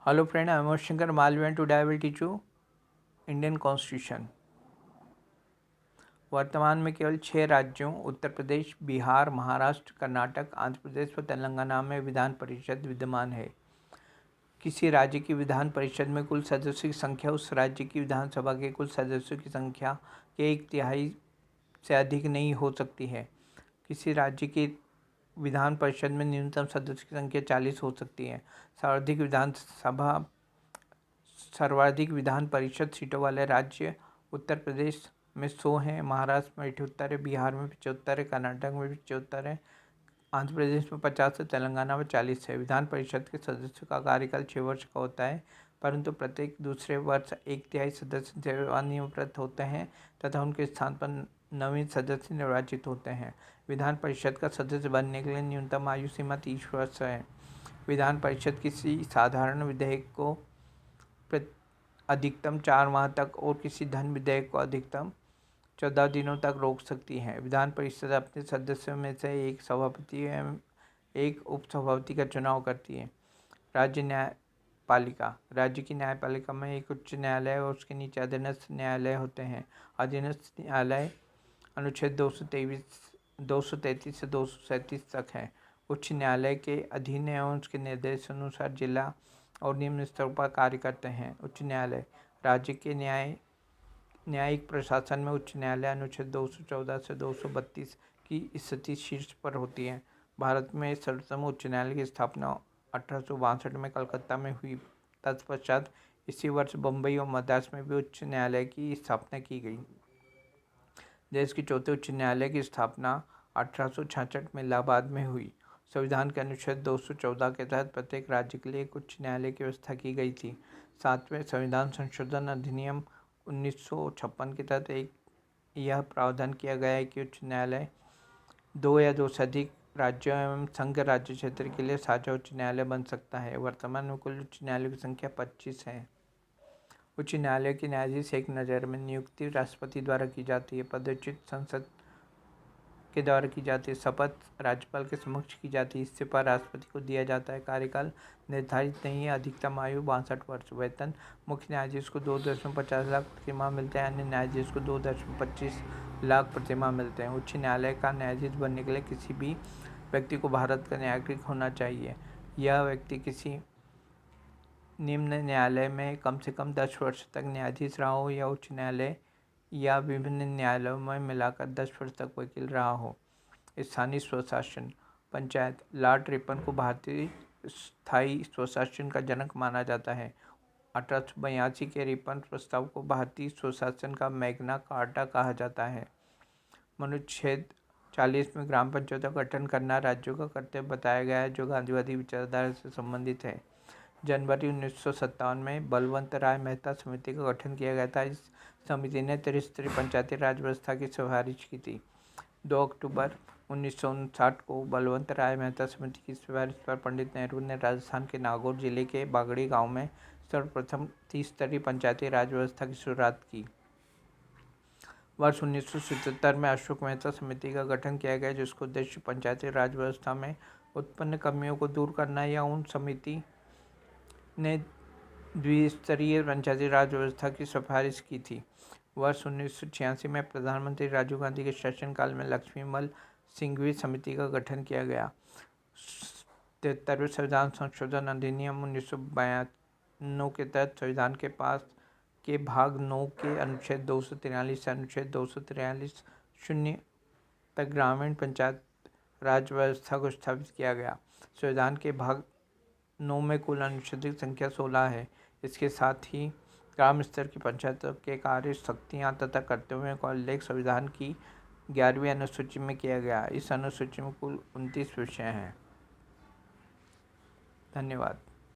Hello friend, I am Shankar Malvi and today I will teach you Indian constitution. वर्तमान में केवल 6 राज्यों उत्तर प्रदेश, बिहार, महाराष्ट्र, कर्नाटक, आंध्र प्रदेश व तेलंगाना में विधान परिषद विद्यमान है। किसी राज्य की विधान परिषद में कुल सदस्यों की संख्या उस राज्य की विधानसभा के कुल सदस्यों की संख्या के 1/3 से अधिक नहीं हो सकती है। किसी राज्य की विधान परिषद में न्यूनतम सदस्यों की संख्या 40 हो सकती है। सर्वाधिक विधान परिषद सीटों वाले राज्य उत्तर प्रदेश में 100 हैं, महाराष्ट्र में 78 है, बिहार में 75 है, कर्नाटक में 75 है, आंध्र प्रदेश में 50 है, तेलंगाना में 40 है। विधान परिषद के सदस्यों का कार्यकाल 6 वर्ष का होता है, परंतु प्रत्येक दूसरे वर्ष 1/3 सदस्य सेवानिवृत्त होते हैं तथा उनके स्थान पर नवीन सदस्य निर्वाचित होते हैं। विधान परिषद का सदस्य बनने के लिए न्यूनतम आयु सीमा 30 वर्ष है। विधान परिषद किसी साधारण विधेयक को अधिकतम 4 माह तक और किसी धन विधेयक को अधिकतम 14 दिनों तक रोक सकती है। विधान परिषद अपने सदस्यों में से एक सभापति एवं एक उपसभापति का चुनाव करती है। राज्य न्यायपालिका राज्य की न्यायपालिका में एक उच्च न्यायालय और उसके नीचे अधीनस्थ न्यायालय होते हैं। अधीनस्थ न्यायालय अनुच्छेद 233 से 237 तक है। उच्च न्यायालय के अधीन एवं उसके निर्देशानुसार जिला और निम्न स्तर पर कार्य करते हैं। उच्च न्यायालय राज्य के न्यायिक प्रशासन में उच्च न्यायालय अनुच्छेद 214 से 232 की स्थिति शीर्ष पर होती है। भारत में सर्वोत्तम उच्च न्यायालय की स्थापना 1862 में कलकत्ता में हुई। तत्पश्चात इसी वर्ष बम्बई और मद्रास में भी उच्च न्यायालय की स्थापना की गई। देश के चौथे उच्च न्यायालय की स्थापना 1866 में इलाहाबाद में हुई। संविधान के अनुच्छेद 214 के तहत प्रत्येक राज्य के लिए एक उच्च न्यायालय की व्यवस्था की गई थी। 7वें संविधान संशोधन अधिनियम 1956 के तहत यह प्रावधान किया गया है कि उच्च न्यायालय 2 या 2 से अधिक राज्यों एवं संघ राज्य क्षेत्र के लिए साझा उच्च न्यायालय बन सकता है। वर्तमान में कुल उच्च न्यायालयों की संख्या 25 है। उच्च न्यायालय के न्यायाधीश एक नज़र में नियुक्ति राष्ट्रपति द्वारा की जाती है। पदच्युत संसद के द्वारा की जाती है। शपथ राज्यपाल के समक्ष की जाती है। इस्तीफा राष्ट्रपति को दिया जाता है। कार्यकाल निर्धारित नहीं है। अधिकतम आयु 62 वर्ष। वेतन मुख्य न्यायाधीश को 2.50 लाख प्रतिमाह मिलते हैं। अन्य न्यायाधीश को 2.25 लाख प्रतिमाह मिलते हैं। उच्च न्यायालय का न्यायाधीश बनने के लिए किसी भी व्यक्ति को भारत का नागरिक होना चाहिए। यह व्यक्ति किसी निम्न न्यायालय में कम से कम 10 वर्ष तक न्यायाधीश रहा हो या उच्च न्यायालय या विभिन्न न्यायालयों में मिलाकर 10 वर्ष तक वकील रहा हो। स्थानीय स्वशासन पंचायत लॉर्ड रिपन को भारतीय स्थायी स्वशासन का जनक माना जाता है। 1882 के रिपन प्रस्ताव को भारतीय स्वशासन का मैग्ना कार्टा कहा जाता है। अनुच्छेद 40 में ग्राम पंचायतों का गठन करना राज्यों का कर्तव्य बताया गया है, जो गांधीवादी विचारधारा से संबंधित है। जनवरी 1957 में बलवंत राय मेहता समिति का गठन किया गया था। इस समिति ने त्रिस्तरीय पंचायती राज व्यवस्था की सिफारिश की थी। 2 अक्टूबर 1959 को बलवंत राय मेहता समिति की सिफारिश पर पंडित नेहरू ने राजस्थान के नागौर जिले के बागड़ी गांव में सर्वप्रथम त्रिस्तरीय पंचायती राज व्यवस्था की शुरुआत की। वर्ष 1977 में अशोक मेहता समिति का गठन किया गया, जिसका उद्देश्य पंचायती राज व्यवस्था में उत्पन्न कमियों को दूर करना या उन समिति ने द्विस्तरीय पंचायती राज व्यवस्था की सिफारिश की थी। वर्ष 1986 में प्रधानमंत्री राजीव गांधी के शासनकाल में लक्ष्मीमल सिंघवी समिति का गठन किया गया। 73वें संविधान संशोधन अधिनियम 1992 के तहत संविधान के पास के भाग 9 के अनुच्छेद 243 से अनुच्छेद 243 शून्य तक ग्रामीण पंचायत राज व्यवस्था को स्थापित किया गया। संविधान के भाग 9 में कुल अनुच्छेद संख्या 16 है। इसके साथ ही ग्राम स्तर की पंचायतों के कार्य, शक्तियाँ तथा कर्तव्यों का उल्लेख संविधान की 11वीं अनुसूची में किया गया। इस अनुसूची में कुल 29 विषय हैं। धन्यवाद।